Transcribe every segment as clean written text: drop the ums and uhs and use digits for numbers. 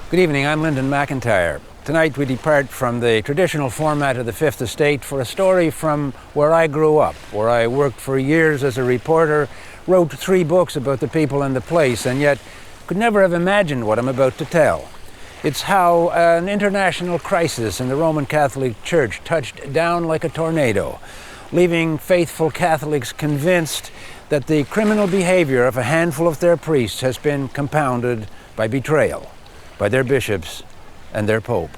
Good evening, I'm Lyndon McIntyre. Tonight we depart from the traditional format of the Fifth Estate for a story from where I grew up, where I worked for years as a reporter, wrote 3 books about the people and the place, and yet could never have imagined what I'm about to tell. It's how an international crisis in the Roman Catholic Church touched down like a tornado, leaving faithful Catholics convinced that the criminal behavior of a handful of their priests has been compounded by betrayal by their bishops and their pope.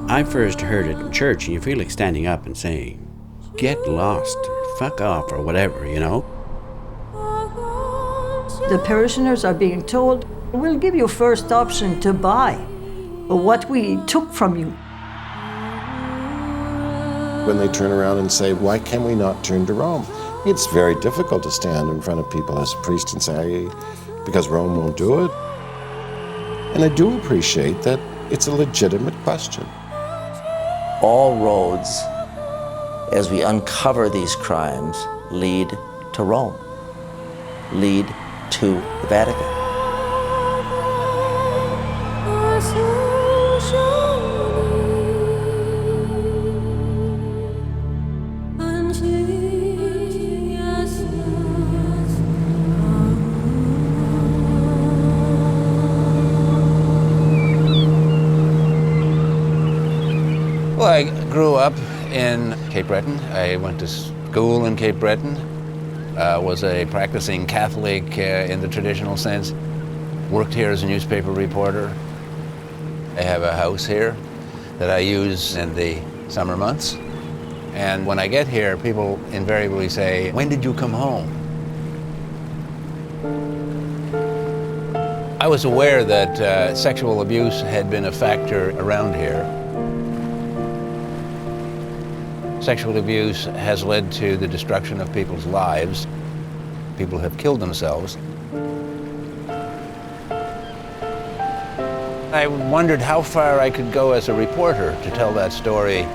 I first heard it in church, and you feel like standing up and saying, get lost, fuck off, or whatever, you know? The parishioners are being told, we'll give you first option to buy what we took from you. When they turn around and say, why can we not turn to Rome? It's very difficult to stand in front of people as a priest and say, because Rome won't do it. And I do appreciate that it's a legitimate question. All roads, as we uncover these crimes, lead to Rome, lead to the Vatican. Well, I grew up in Cape Breton. I went to school in Cape Breton, was a practicing Catholic in the traditional sense, worked here as a newspaper reporter. I have a house here that I use in the summer months. And when I get here, people invariably say, when did you come home? I was aware that sexual abuse had been a factor around here. Sexual abuse has led to the destruction of people's lives. People have killed themselves. I wondered how far I could go as a reporter to tell that story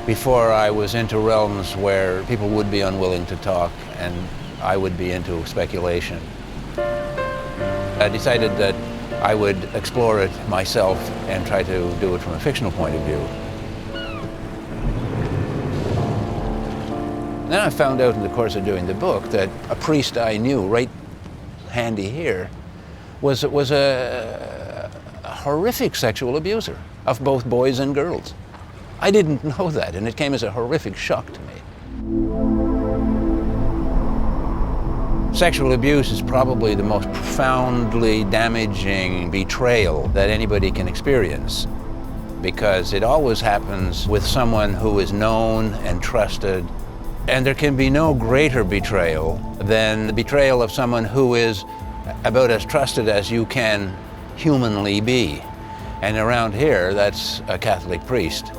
before I was into realms where people would be unwilling to talk and I would be into speculation. I decided that I would explore it myself and try to do it from a fictional point of view. Then I found out in the course of doing the book that a priest I knew, right handy here, was a horrific sexual abuser of both boys and girls. I didn't know that, and it came as a horrific shock to me. Sexual abuse is probably the most profoundly damaging betrayal that anybody can experience, because it always happens with someone who is known and trusted. And there can be no greater betrayal than the betrayal of someone who is about as trusted as you can humanly be. And around here, that's a Catholic priest.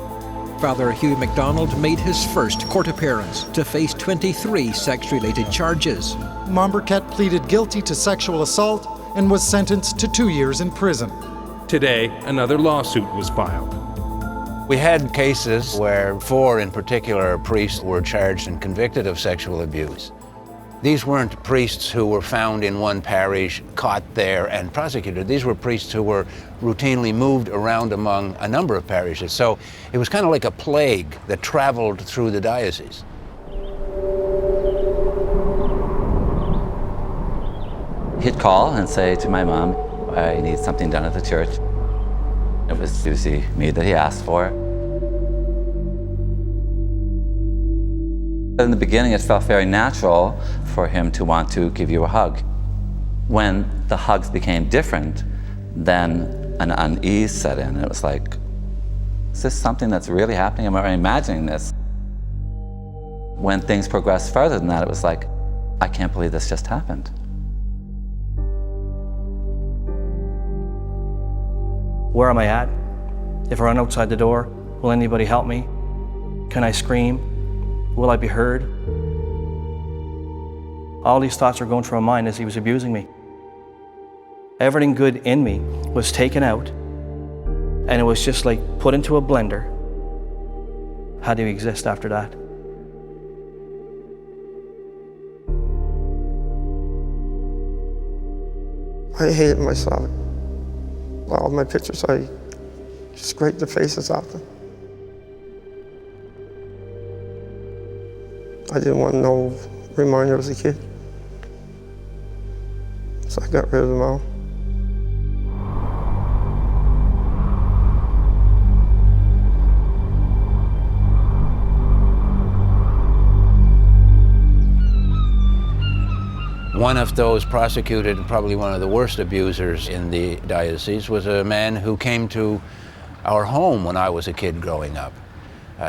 Father Hugh MacDonald made his first court appearance to face 23 sex-related charges. Momberket pleaded guilty to sexual assault and was sentenced to 2 years in prison. Today, another lawsuit was filed. We had cases where 4 in particular priests were charged and convicted of sexual abuse. These weren't priests who were found in one parish, caught there, and prosecuted. These were priests who were routinely moved around among a number of parishes. So it was kind of like a plague that traveled through the diocese. He'd call and say to my mom, I need something done at the church. It was usually me that he asked for. In the beginning, it felt very natural for him to want to give you a hug. When the hugs became different, then an unease set in. It was like, is this something that's really happening? Am I imagining this? When things progressed further than that, it was like, I can't believe this just happened. Where am I at? If I run outside the door, will anybody help me? Can I scream? Will I be heard? All these thoughts are going through my mind as he was abusing me. Everything good in me was taken out, and it was just like put into a blender. How do you exist after that? I hated myself. All my pictures, I scraped the faces off them. I didn't want no reminder as a kid. So I got rid of them all. One of those prosecuted, probably one of the worst abusers in the diocese, was a man who came to our home when I was a kid growing up.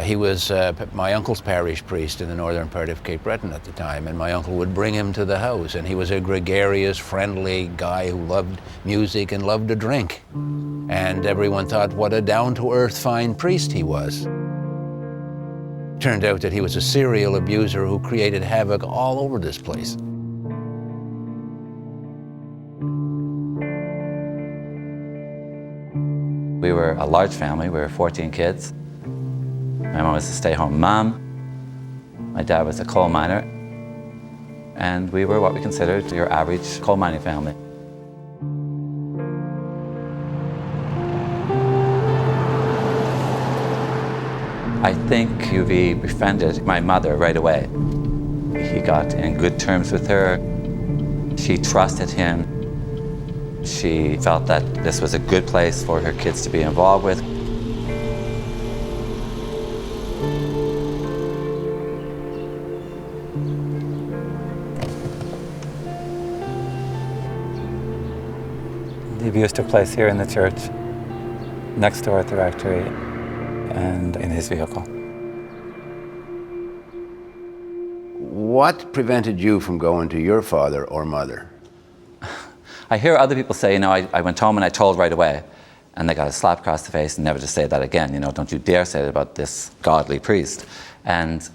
He was my uncle's parish priest in the northern part of Cape Breton at the time, and my uncle would bring him to the house, and he was a gregarious, friendly guy who loved music and loved to drink. And everyone thought what a down-to-earth, fine priest he was. Turned out that he was a serial abuser who created havoc all over this place. We were a large family. We were 14 kids. My mom was a stay-home mom. My dad was a coal miner. And we were what we considered your average coal mining family. I think UV befriended my mother right away. He got in good terms with her. She trusted him. She felt that this was a good place for her kids to be involved with. The abuse took place here in the church, next door at the rectory, and in his vehicle. What prevented you from going to your father or mother? I hear other people say, you know, I went home and I told right away, and they got a slap across the face and never to say that again. You know, don't you dare say that about this godly priest. And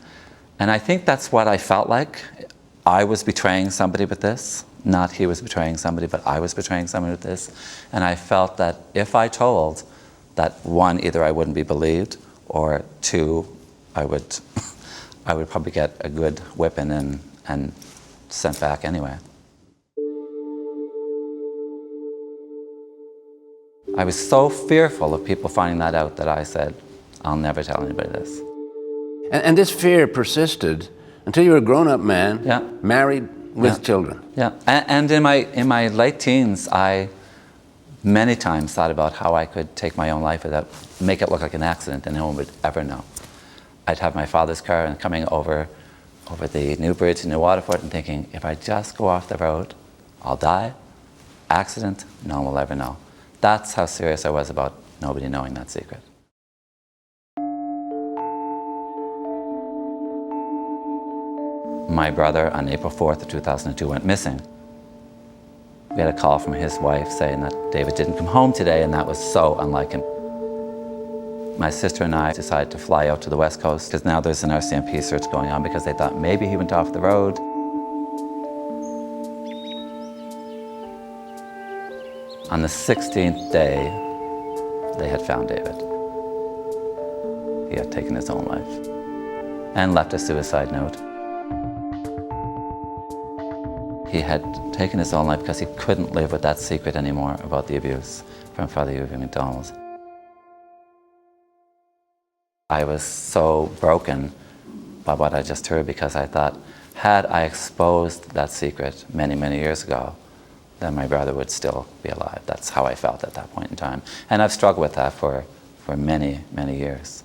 I think that's what I felt like. I was betraying somebody with this. Not he was betraying somebody, but I was betraying somebody with this. And I felt that if I told, that one, either I wouldn't be believed, or two, I would probably get a good whipping and sent back anyway. I was so fearful of people finding that out that I said, I'll never tell anybody this. And this fear persisted until you were a grown-up man, yeah, married with children. Yeah, and in my late teens, I many times thought about how I could take my own life without, make it look like an accident and no one would ever know. I'd have my father's car and coming over the new bridge in NUALA and thinking, if I just go off the road, I'll die. Accident, no one will ever know. That's how serious I was about nobody knowing that secret. My brother, on April 4th of 2002, went missing. We had a call from his wife saying that David didn't come home today, and that was so unlike him. My sister and I decided to fly out to the West Coast, because now there's an RCMP search going on, because they thought maybe he went off the road. On the 16th day, they had found David. He had taken his own life and left a suicide note. He had taken his own life because he couldn't live with that secret anymore about the abuse from Father UV McDonald. I was so broken by what I just heard, because I thought, had I exposed that secret many, many years ago, then my brother would still be alive. That's how I felt at that point in time. And I've struggled with that for many, many years.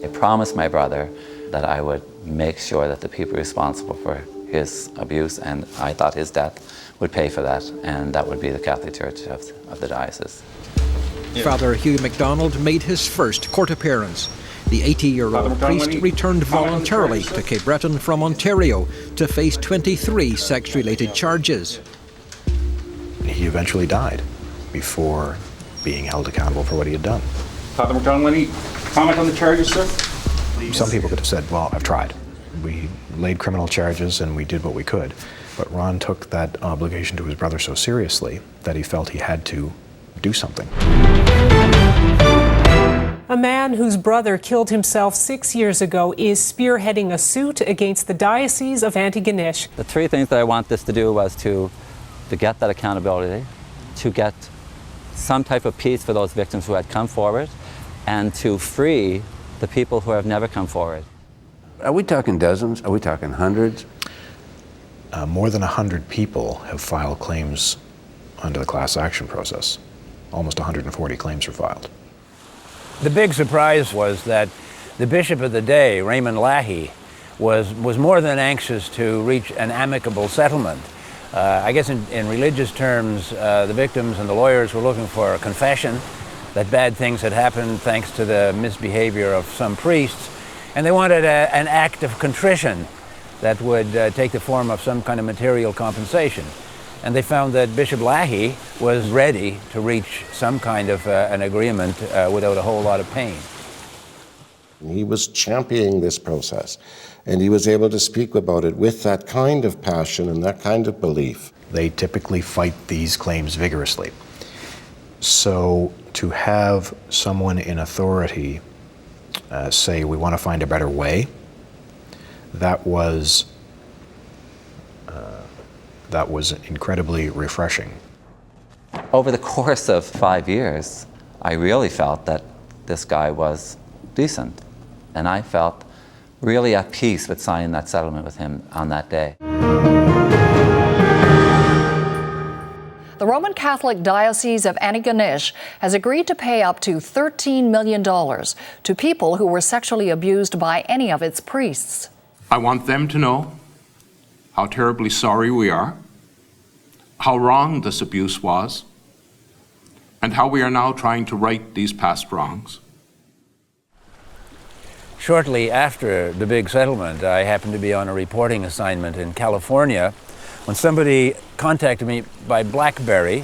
I promised my brother that I would make sure that the people responsible for his abuse, and I thought his death, would pay for that, and that would be the Catholic Church of the diocese. Father Hugh MacDonald made his first court appearance. The 80-year-old priest returned voluntarily to Cape Breton from Ontario to face 23 sex-related charges. He eventually died before being held accountable for what he had done. Father McDonald, any comment on the charges, sir? Some people could have said, well, I've tried. We laid criminal charges and we did what we could. But Ron took that obligation to his brother so seriously that he felt he had to do something. A man whose brother killed himself 6 years ago is spearheading a suit against the Diocese of Antigonish. The three things that I want this to do was to get that accountability, to get some type of peace for those victims who had come forward, and to free the people who have never come forward. Are we talking dozens? Are we talking hundreds? More than 100 people have filed claims under the class action process. Almost 140 claims were filed. The big surprise was that the bishop of the day, Raymond Lahey, was more than anxious to reach an amicable settlement. I guess in religious terms, the victims and the lawyers were looking for a confession that bad things had happened thanks to the misbehavior of some priests, and they wanted an act of contrition that would take the form of some kind of material compensation. And they found that Bishop Lahey was ready to reach some kind of an agreement without a whole lot of pain. He was championing this process, and he was able to speak about it with that kind of passion and that kind of belief. They typically fight these claims vigorously. So to have someone in authority say, we want to find a better way, that was incredibly refreshing. Over the course of 5 years, I really felt that this guy was decent. And I felt really at peace with signing that settlement with him on that day. The Roman Catholic Diocese of Antigonish has agreed to pay up to $13 million to people who were sexually abused by any of its priests. I want them to know how terribly sorry we are, how wrong this abuse was, and how we are now trying to right these past wrongs. Shortly after the big settlement, I happened to be on a reporting assignment in California when somebody contacted me by BlackBerry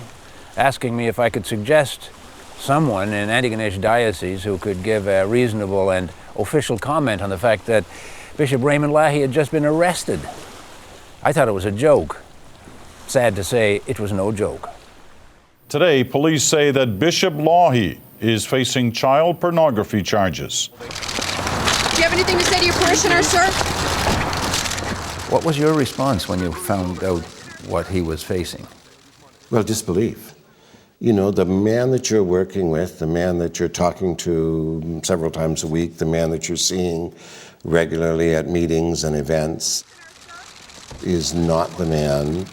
asking me if I could suggest someone in Antigonish Diocese who could give a reasonable and official comment on the fact that Bishop Raymond Lahey had just been arrested. I thought it was a joke. Sad to say, it was no joke. Today, police say that Bishop Lahey is facing child pornography charges. Do you have anything to say to your parishioner, sir? What was your response when you found out what he was facing? Well, disbelief. You know, the man that you're working with, the man that you're talking to several times a week, the man that you're seeing regularly at meetings and events is not the man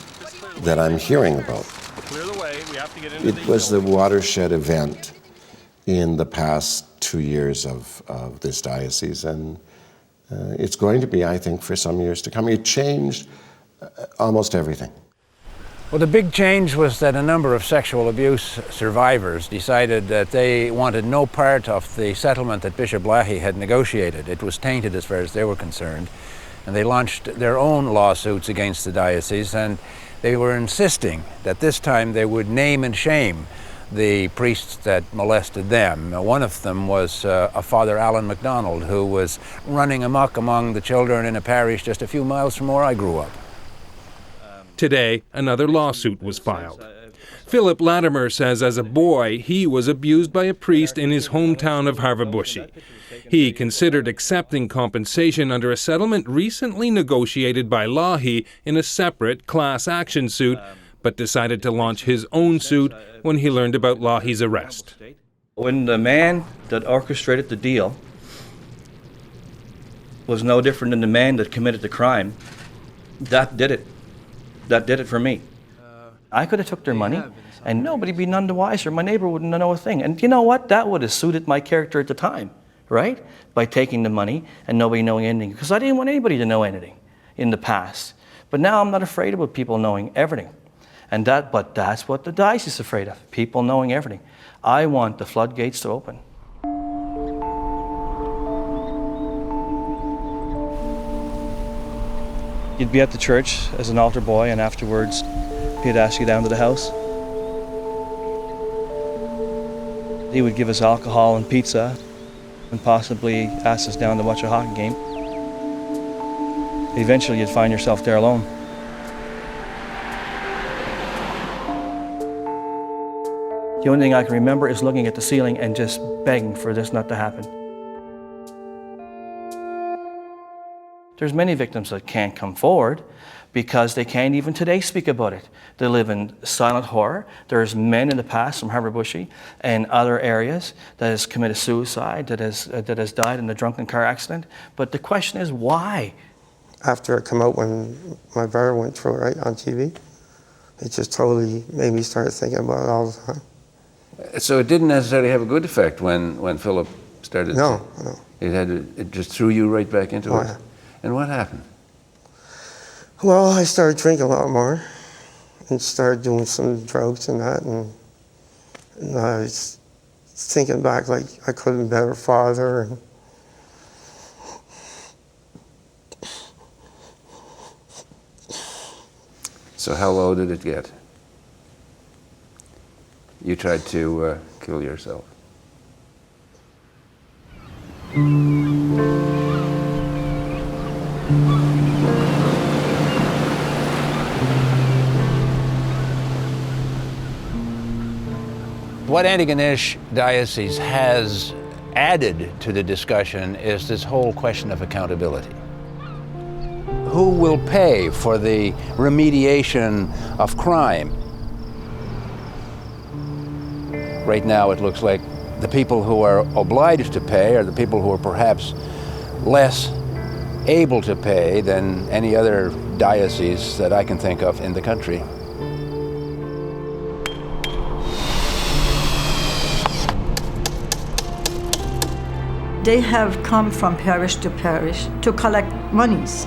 that I'm hearing about. It was the watershed event in the past 2 years of this diocese, and it's going to be, I think, for some years to come. It changed almost everything. Well, the big change was that a number of sexual abuse survivors decided that they wanted no part of the settlement that Bishop Lahey had negotiated. It was tainted as far as they were concerned, and they launched their own lawsuits against the diocese, and they were insisting that this time they would name and shame the priests that molested them. One of them was a Father Alan MacDonald, who was running amok among the children in a parish just a few miles from where I grew up. Today, another lawsuit was filed. Philip Latimer says as a boy, he was abused by a priest in his hometown of Harvabushi. He considered accepting compensation under a settlement recently negotiated by Lahey in a separate class action suit, but decided to launch his own suit when he learned about Lahey's arrest. When the man that orchestrated the deal was no different than the man that committed the crime, that did it. That did it for me. I could have took their money and nobody'd be none the wiser. My neighbor wouldn't know a thing. And you know what? That would have suited my character at the time, right? By taking the money and nobody knowing anything. Because I didn't want anybody to know anything in the past. But now I'm not afraid about people knowing everything. But that's what the diocese is afraid of, people knowing everything. I want the floodgates to open. You'd be at the church as an altar boy, and afterwards he'd ask you down to the house. He would give us alcohol and pizza, and possibly ask us down to watch a hockey game. Eventually you'd find yourself there alone. The only thing I can remember is looking at the ceiling and just begging for this not to happen. There's many victims that can't come forward because they can't even today speak about it. They live in silent horror. There's men in the past from Harbour-Bushy and other areas that has committed suicide, that has died in a drunken car accident. But the question is, why? After it came out, when my brother went through it, right, on TV, it just totally made me start thinking about it all the time. So it didn't necessarily have a good effect when Philip started? No. It just threw you right back into it? Yeah. And what happened? Well, I started drinking a lot more and started doing some drugs and that, and I was thinking back like I could have been a better father. And so how low did it get? You tried to kill yourself. What Antigonish Diocese has added to the discussion is this whole question of accountability. Who will pay for the remediation of crime? Right now it looks like the people who are obliged to pay are the people who are perhaps less able to pay than any other diocese that I can think of in the country. They have come from parish to parish to collect monies.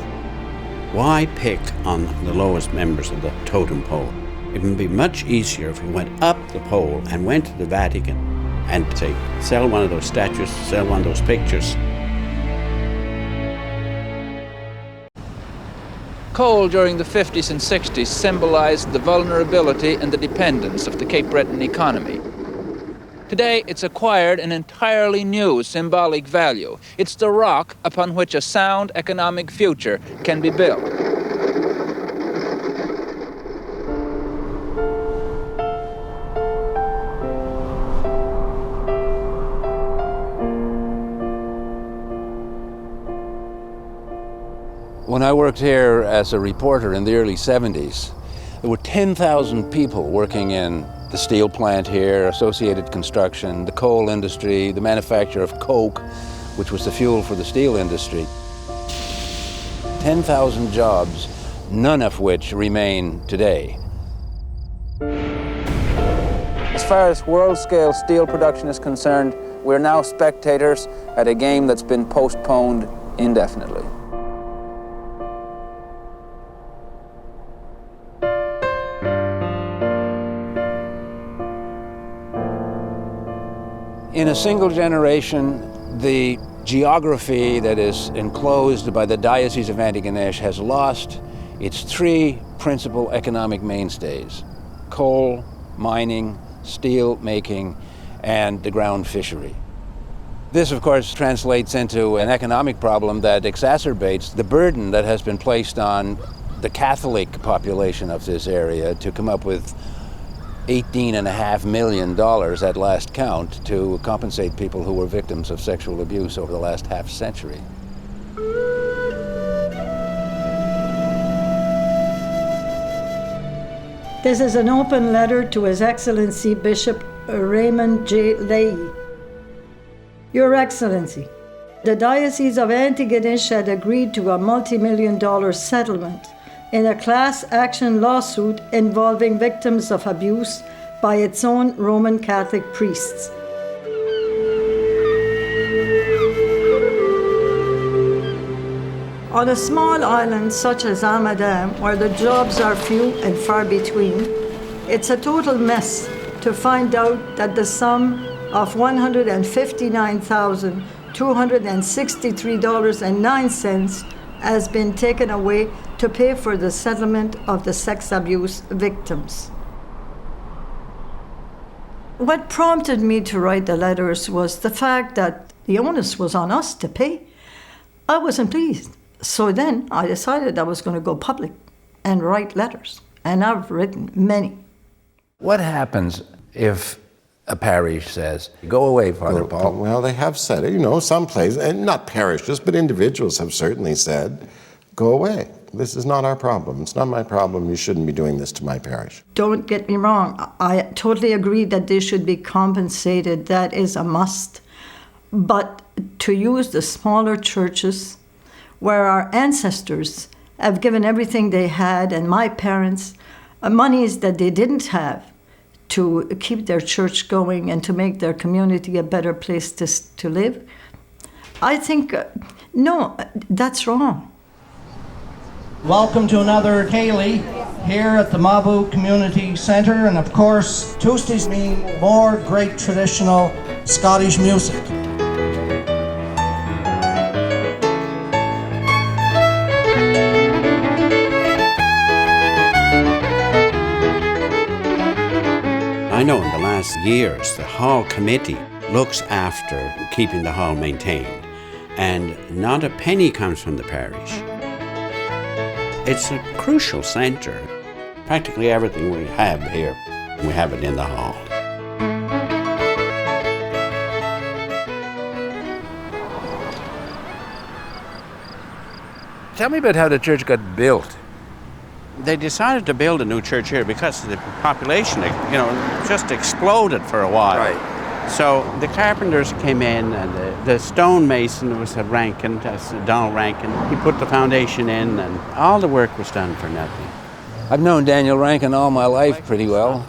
Why pick on the lowest members of the totem pole? It would be much easier if we went up the pole and went to the Vatican and say, sell one of those statues, sell one of those pictures. Coal during the 50s and 60s symbolized the vulnerability and the dependence of the Cape Breton economy. Today, it's acquired an entirely new symbolic value. It's the rock upon which a sound economic future can be built. When I worked here as a reporter in the early 70s, there were 10,000 people working in the steel plant here, associated construction, the coal industry, the manufacture of coke, which was the fuel for the steel industry. 10,000 jobs, none of which remain today. As far as world-scale steel production is concerned, we're now spectators at a game that's been postponed indefinitely. In a single generation, the geography that is enclosed by the Diocese of Antigonish has lost its three principal economic mainstays: coal, mining, steel making, and the ground fishery. This, of course, translates into an economic problem that exacerbates the burden that has been placed on the Catholic population of this area to come up with $18.5 million at last count to compensate people who were victims of sexual abuse over the last half century. This is an open letter to His Excellency Bishop Raymond J. Leahy. Your Excellency, the Diocese of Antigonish had agreed to a multi-million-dollar settlement in a class action lawsuit involving victims of abuse by its own Roman Catholic priests. On a small island such as Amadam, where the jobs are few and far between, it's a total mess to find out that the sum of $159,263.09 has been taken away to pay for the settlement of the sex abuse victims. What prompted me to write the letters was the fact that the onus was on us to pay. I wasn't pleased. So then I decided I was going to go public and write letters. And I've written many. What happens if a parish says, go away, Father Paul. Well, they have said it, some places, and not parishes, but individuals have certainly said, go away. This is not our problem. It's not my problem. You shouldn't be doing this to my parish. Don't get me wrong. I totally agree that they should be compensated. That is a must. But to use the smaller churches where our ancestors have given everything they had, and my parents, monies that they didn't have, to keep their church going and to make their community a better place to live, I think, no, that's wrong. Welcome to another Kelley here at the Mabu Community Centre, and of course, Tuesdays mean more great traditional Scottish music. I know in the last years, the hall committee looks after keeping the hall maintained, and not a penny comes from the parish. It's a crucial centre. Practically everything we have here, we have it in the hall. Tell me about how the church got built. They decided to build a new church here because the population, just exploded for a while. Right. So the carpenters came in, and the stonemason was a Rankin, that's Donald Rankin. He put the foundation in, and all the work was done for nothing. I've known Daniel Rankin all my life pretty well.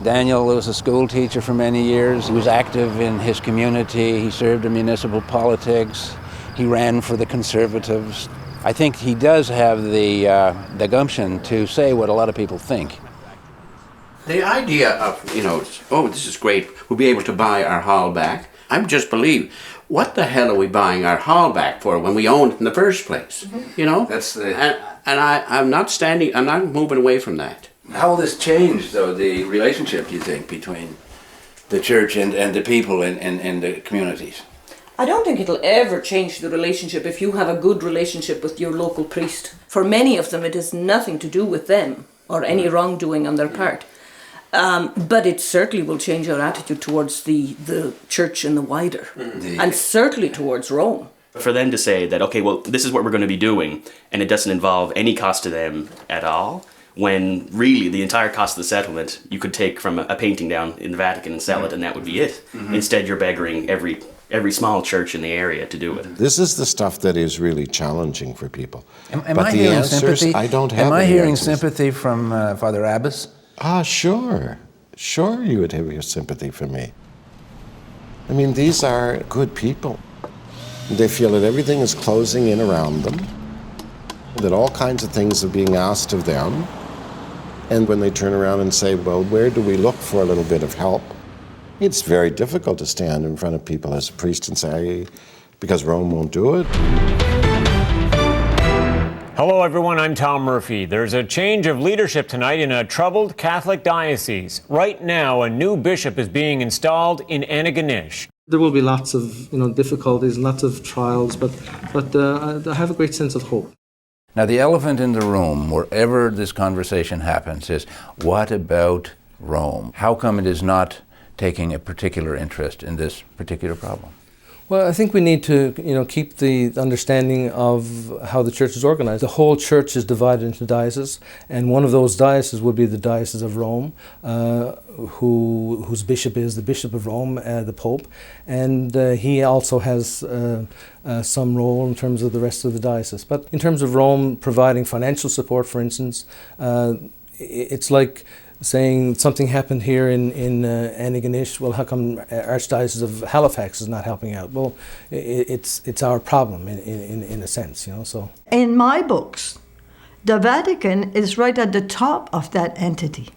Daniel was a school teacher for many years. He was active in his community. He served in municipal politics. He ran for the Conservatives. I think he does have the gumption to say what a lot of people think. The idea of, this is great, we'll be able to buy our hall back. I just believe, what the hell are we buying our hall back for when we owned it in the first place? That's the... And I'm not moving away from that. How will this change, though, the relationship, do you think, between the church and the people in the communities? I don't think it'll ever change the relationship if you have a good relationship with your local priest. For many of them, it has nothing to do with them or any wrongdoing on their part. But it certainly will change our attitude towards the church in the wider, and certainly towards Rome. For them to say that, okay, well, this is what we're going to be doing, and it doesn't involve any cost to them at all, when really the entire cost of the settlement you could take from a painting down in the Vatican and sell it, and that would be it. Instead, you're beggaring every small church in the area to do it. This is the stuff that is really challenging for people. Am I hearing sympathy? I don't have Am I any hearing answers. sympathy from Father ABBASS? Sure. Sure you would have your sympathy for me. I mean, these are good people. They feel that everything is closing in around them, that all kinds of things are being asked of them. And when they turn around and say, well, where do we look for a little bit of help? It's very difficult to stand in front of people as a priest and say, because Rome won't do it. Hello, everyone. I'm Tom Murphy. There's a change of leadership tonight in a troubled Catholic diocese. Right now, a new bishop is being installed in Antigonish. There will be lots of difficulties, lots of trials, but I have a great sense of hope. Now, the elephant in the room, wherever this conversation happens, is what about Rome? How come it is not taking a particular interest in this particular problem? Well, I think we need to, keep the understanding of how the church is organized. The whole church is divided into dioceses, and one of those dioceses would be the Diocese of Rome, whose bishop is the Bishop of Rome, the Pope, and he also has some role in terms of the rest of the diocese. But in terms of Rome providing financial support, for instance, it's like saying something happened here in Antigonish. Well, how come Archdiocese of Halifax is not helping out? Well, it's our problem in a sense, So in my books, the Vatican is right at the top of that entity,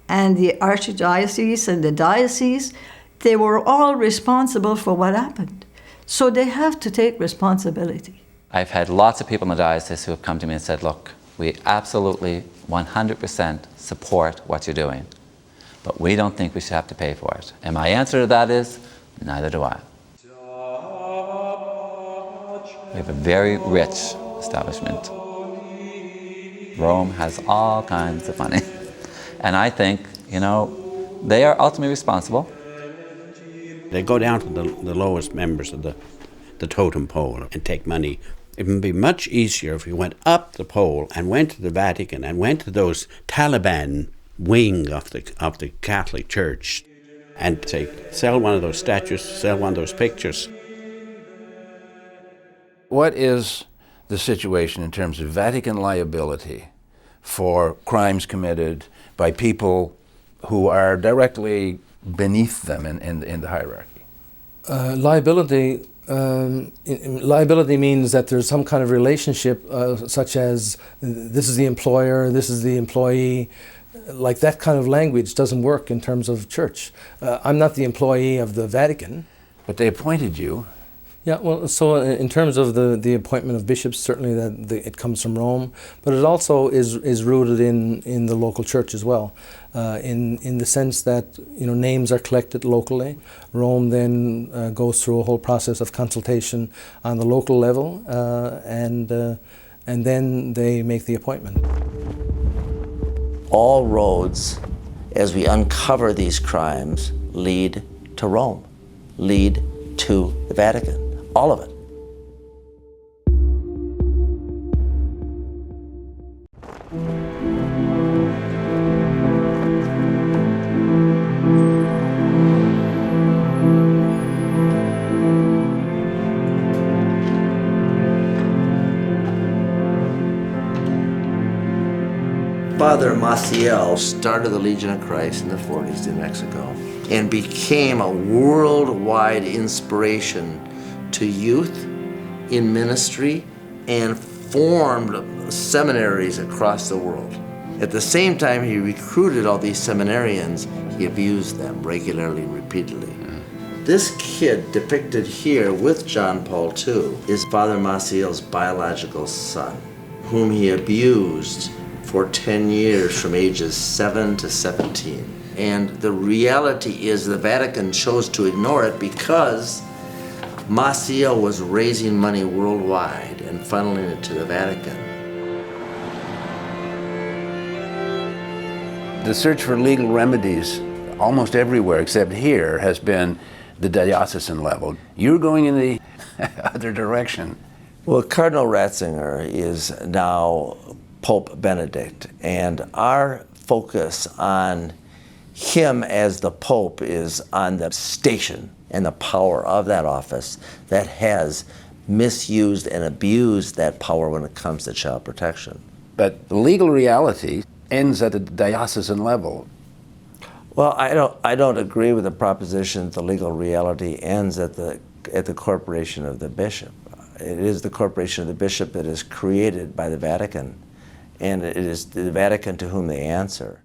and the archdiocese and the diocese, they were all responsible for what happened, so they have to take responsibility. I've had lots of people in the diocese who have come to me and said, look, we absolutely 100% support what you're doing, but we don't think we should have to pay for it. And my answer to that is, neither do I. We have a very rich establishment. Rome has all kinds of money. And I think, they are ultimately responsible, They go down to the lowest members of the totem pole and take money. It would be much easier if we went up the pole and went to the Vatican and went to those Taliban wing of the Catholic Church and say, sell one of those statues, sell one of those pictures. What is the situation in terms of Vatican liability for crimes committed by people who are directly beneath them in the hierarchy? Liability means that there's some kind of relationship, such as this is the employer, this is the employee. Like that kind of language doesn't work in terms of church. I'm not the employee of the Vatican. But they appointed you. Yeah, well, so in terms of the appointment of bishops, certainly it comes from Rome, but it also is rooted in the local church as well, in the sense that names are collected locally. Rome then goes through a whole process of consultation on the local level, and then they make the appointment. All roads, as we uncover these crimes, lead to Rome, lead to the Vatican. All of it. Father Maciel started the Legion of Christ in the 40s in Mexico and became a worldwide inspiration to youth in ministry and formed seminaries across the world. At the same time he recruited all these seminarians, he abused them regularly and repeatedly. This kid depicted here with John Paul II is Father Maciel's biological son, whom he abused for 10 years from ages 7 to 17. And the reality is the Vatican chose to ignore it because Maciel was raising money worldwide and funneling it to the Vatican. The search for legal remedies almost everywhere except here has been the diocesan level. You're going in the other direction. Well, Cardinal Ratzinger is now Pope Benedict, and our focus on him as the Pope is on the station and the power of that office that has misused and abused that power when it comes to child protection. But the legal reality ends at the diocesan level. Well, I don't agree with the proposition that the legal reality ends at the corporation of the bishop. It is the corporation of the bishop that is created by the Vatican, and it is the Vatican to whom they answer.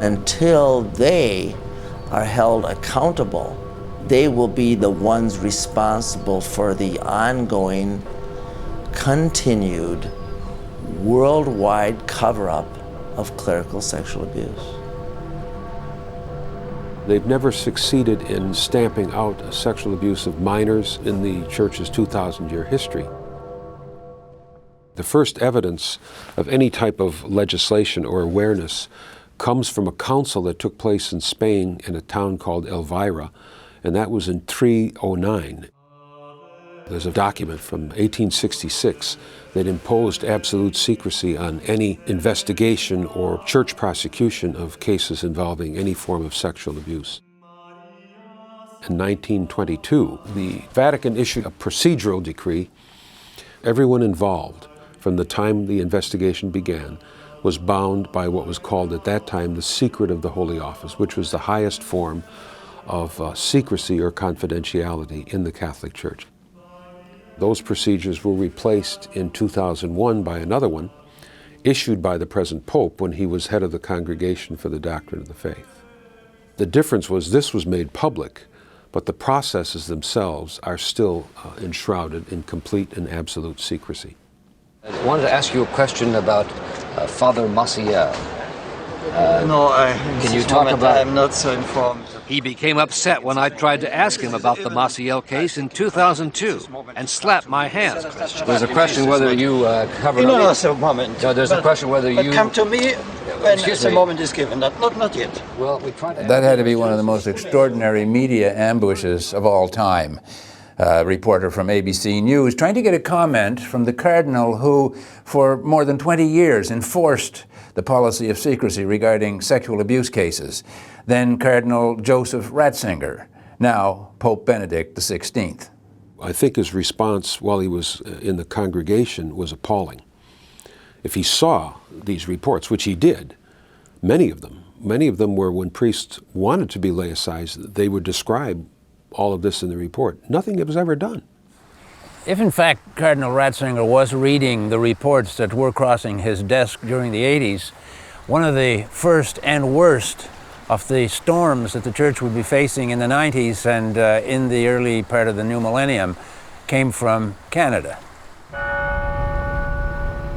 Until they are held accountable, they will be the ones responsible for the ongoing, continued, worldwide cover-up of clerical sexual abuse. They've never succeeded in stamping out sexual abuse of minors in the Church's 2,000-year history. The first evidence of any type of legislation or awareness comes from a council that took place in Spain in a town called Elvira, and that was in 309. There's a document from 1866 that imposed absolute secrecy on any investigation or church prosecution of cases involving any form of sexual abuse. In 1922, the Vatican issued a procedural decree. Everyone involved, from the time the investigation began, was bound by what was called at that time the secret of the Holy Office, which was the highest form of secrecy or confidentiality in the Catholic Church. Those procedures were replaced in 2001 by another one, issued by the present Pope when he was head of the Congregation for the Doctrine of the Faith. The difference was this was made public, but the processes themselves are still enshrouded in complete and absolute secrecy. I wanted to ask you a question about Father Maciel. Can you talk about? I'm not so informed. He became upset when I tried to ask him about the Maciel case in 2002 and slapped my hands. There's a question whether you covered. No, a moment. No, there's a question whether you. Come to me. when the moment is given. Not yet. Well, we try to. That had to be one of the most extraordinary media ambushes of all time. A reporter from ABC News trying to get a comment from the Cardinal who, for more than 20 years, enforced the policy of secrecy regarding sexual abuse cases. Then Cardinal Joseph Ratzinger, now Pope Benedict XVI. I think his response while he was in the congregation was appalling. If he saw these reports, which he did, many of them were when priests wanted to be laicized, they would describe all of this in the report. Nothing was ever done. If in fact Cardinal Ratzinger was reading the reports that were crossing his desk during the 80s, one of the first and worst of the storms that the church would be facing in the 90s and in the early part of the new millennium came from Canada.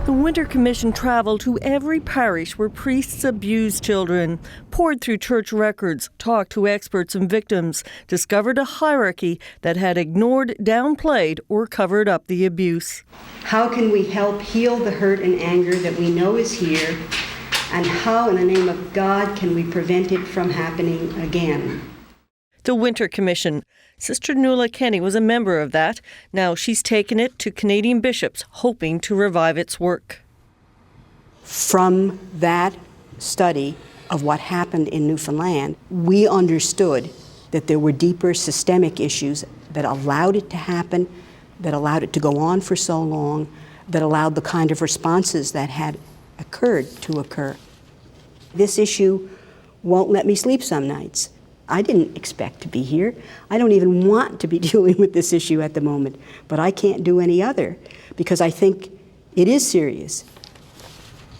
The Winter Commission traveled to every parish where priests abused children, poured through church records, talked to experts and victims, discovered a hierarchy that had ignored, downplayed, or covered up the abuse. How can we help heal the hurt and anger that we know is here? And how, in the name of God, can we prevent it from happening again? The Winter Commission. Sister NUALA Kenny was a member of that. Now she's taken it to Canadian bishops, hoping to revive its work. From that study of what happened in Newfoundland, we understood that there were deeper systemic issues that allowed it to happen, that allowed it to go on for so long, that allowed the kind of responses that had occurred to occur. This issue won't let me sleep some nights. I didn't expect to be here. I don't even want to be dealing with this issue at the moment, but I can't do any other because I think it is serious.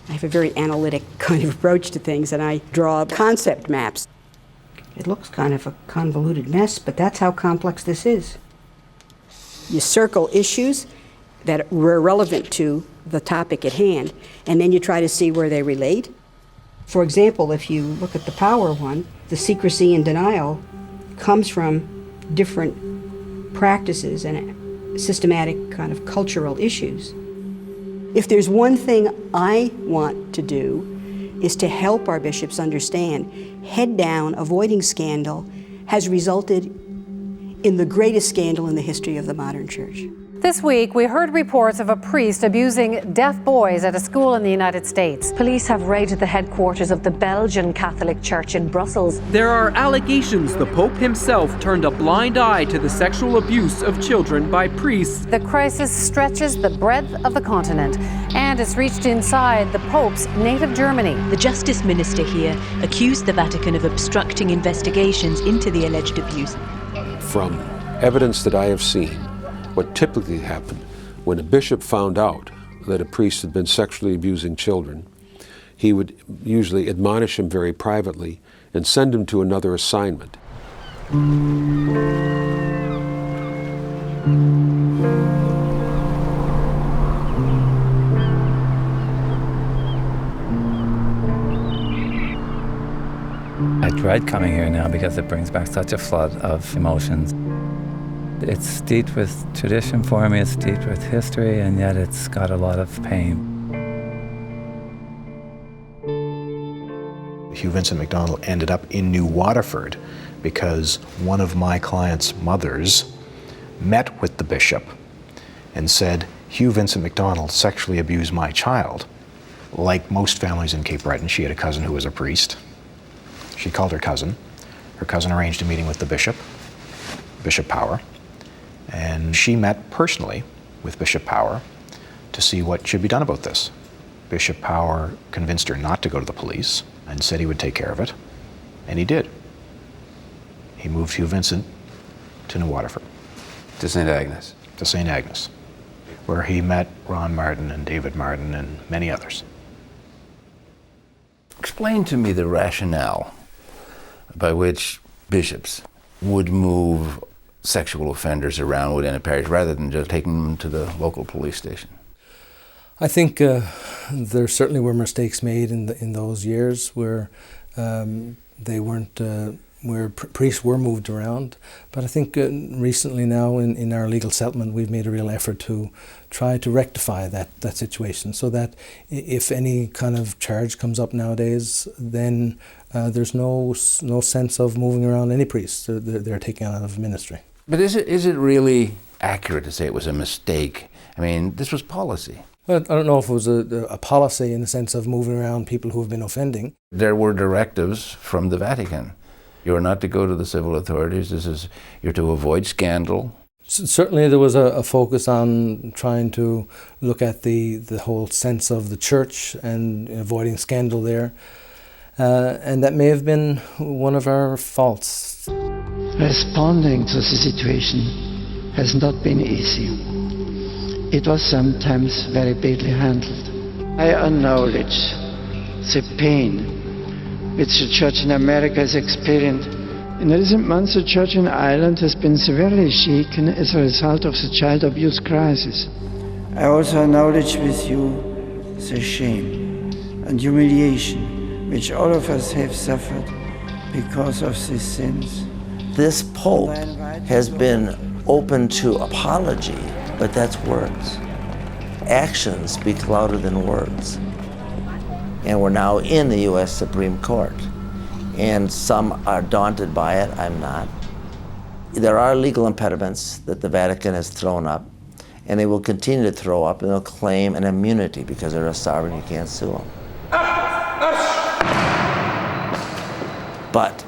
I have a very analytic kind of approach to things, and I draw concept maps. It looks kind of a convoluted mess, but that's how complex this is. You circle issues that were relevant to the topic at hand, and then you try to see where they relate. For example, if you look at the power one, the secrecy and denial comes from different practices and systematic kind of cultural issues. If there's one thing I want to do is to help our bishops understand, head down, avoiding scandal has resulted in the greatest scandal in the history of the modern church. This week, we heard reports of a priest abusing deaf boys at a school in the United States. Police have raided the headquarters of the Belgian Catholic Church in Brussels. There are allegations the Pope himself turned a blind eye to the sexual abuse of children by priests. The crisis stretches the breadth of the continent, and it's reached inside the Pope's native Germany. The Justice Minister here accused the Vatican of obstructing investigations into the alleged abuse. From evidence that I have seen, what typically happened when a bishop found out that a priest had been sexually abusing children, he would usually admonish him very privately and send him to another assignment. I dread coming here now because it brings back such a flood of emotions. It's steeped with tradition for me, it's steeped with history, and yet it's got a lot of pain. Hugh Vincent MacDonald ended up in New Waterford because one of my client's mothers met with the bishop and said, Hugh Vincent MacDonald sexually abused my child. Like most families in Cape Breton, she had a cousin who was a priest. She called her cousin. Her cousin arranged a meeting with the bishop, Bishop Power, and she met personally with Bishop Power to see what should be done about this. Bishop Power convinced her not to go to the police and said he would take care of it, and he did. He moved Hugh Vincent to New Waterford. To St. Agnes. To St. Agnes, where he met Ron Martin and David Martin and many others. Explain to me the rationale by which bishops would move sexual offenders around within a parish rather than just taking them to the local police station. I think there certainly were mistakes made in those years where they weren't where priests were moved around. But I think recently now in our legal settlement we've made a real effort to try to rectify that situation, so that if any kind of charge comes up nowadays, then there's no sense of moving around any priests. They're taken out of ministry. But is it really accurate to say it was a mistake? I mean, this was policy. Well, I don't know if it was a policy in the sense of moving around people who have been offending. There were directives from the Vatican. You're not to go to the civil authorities. You're to avoid scandal. Certainly there was a focus on trying to look at the whole sense of the church and avoiding scandal there. And that may have been one of our faults. Responding to the situation has not been easy. It was sometimes very badly handled. I acknowledge the pain which the Church in America has experienced. In recent months, the Church in Ireland has been severely shaken as a result of the child abuse crisis. I also acknowledge with you the shame and humiliation which all of us have suffered because of these sins. This Pope has been open to apology, but that's words. Actions speak louder than words. And we're now in the U.S. Supreme Court. And some are daunted by it, I'm not. There are legal impediments that the Vatican has thrown up, and they will continue to throw up, and they'll claim an immunity because they're a sovereign, you can't sue them. But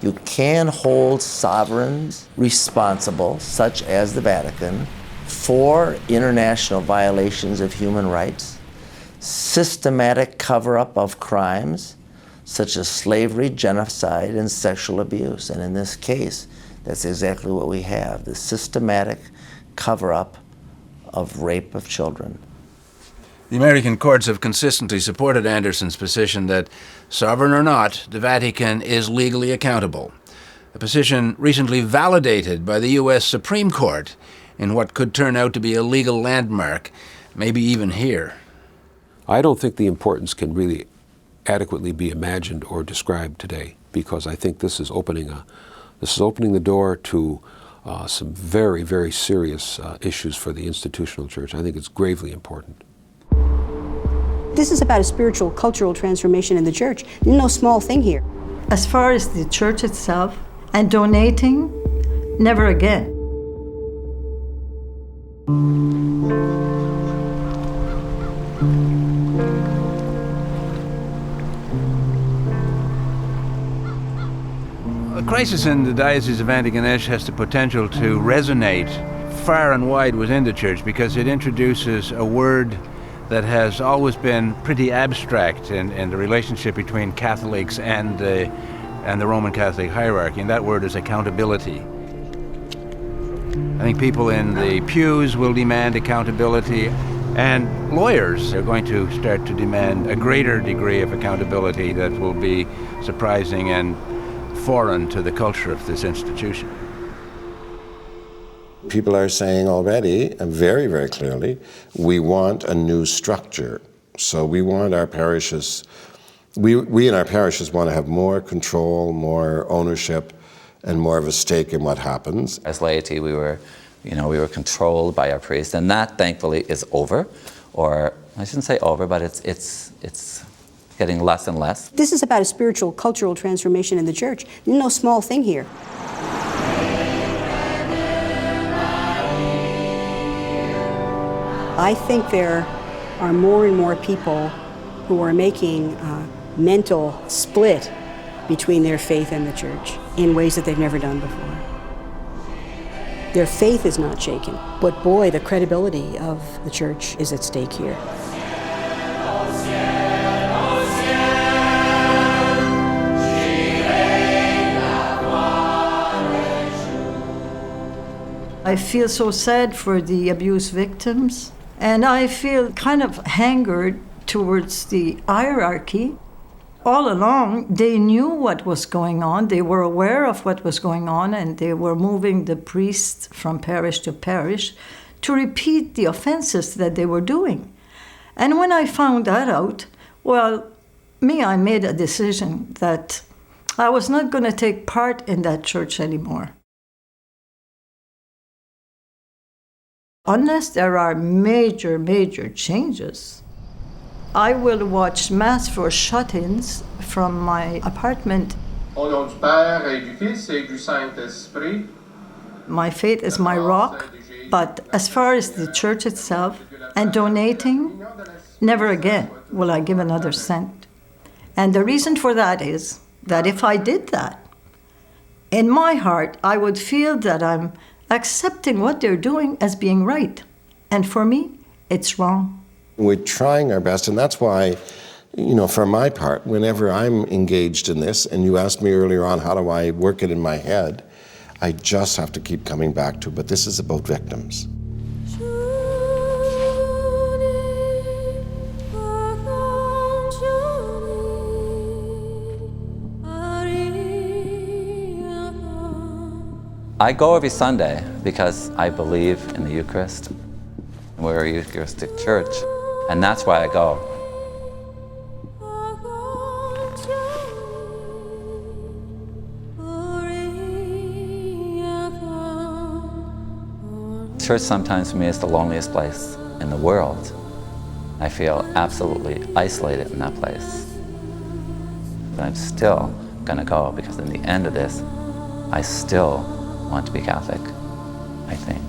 you can hold sovereigns responsible, such as the Vatican, for international violations of human rights, systematic cover-up of crimes, such as slavery, genocide, and sexual abuse. And in this case, that's exactly what we have, the systematic cover-up of rape of children. The American courts have consistently supported Anderson's position that, sovereign or not, the Vatican is legally accountable, a position recently validated by the U.S. Supreme Court in what could turn out to be a legal landmark, maybe even here. I don't think the importance can really adequately be imagined or described today, because I think this is opening the door to some very, very serious issues for the institutional church. I think it's gravely important. This is about a spiritual, cultural transformation in the church. There's no small thing here. As far as the church itself and donating, never again. A crisis in the Diocese of Antigonish has the potential to resonate far and wide within the church because it introduces a word that has always been pretty abstract in the relationship between Catholics and the Roman Catholic hierarchy, and that word is accountability. I think people in the pews will demand accountability, and lawyers are going to start to demand a greater degree of accountability that will be surprising and foreign to the culture of this institution. People are saying already, very, very clearly, we want a new structure. So we want our parishes, we in our parishes want to have more control, more ownership, and more of a stake in what happens. As laity, we were controlled by our priests, and that thankfully is over, or I shouldn't say over, but it's getting less and less. This is about a spiritual, cultural transformation in the church. There's no small thing here. I think there are more and more people who are making a mental split between their faith and the church in ways that they've never done before. Their faith is not shaken, but boy, the credibility of the church is at stake here. I feel so sad for the abuse victims, and I feel kind of angered towards the hierarchy. All along, they knew what was going on, they were aware of what was going on, and they were moving the priests from parish to parish to repeat the offenses that they were doing. And when I found that out, well, I made a decision that I was not going to take part in that church anymore. Unless there are major, major changes, I will watch Mass for shut-ins from my apartment. Au nom du Père et du Fils et du Saint-Esprit. My faith is my rock, but as far as the church itself and donating, never again will I give another cent. And the reason for that is that if I did that, in my heart, I would feel that I'm accepting what they're doing as being right. And for me, it's wrong. We're trying our best, and that's why, for my part, whenever I'm engaged in this, and you asked me earlier on, how do I work it in my head, I just have to keep coming back to, but this is about victims. I go every Sunday because I believe in the Eucharist. We're a Eucharistic church, and that's why I go. Church sometimes for me is the loneliest place in the world. I feel absolutely isolated in that place. But I'm still gonna go because in the end of this, I still want to be Catholic, I think.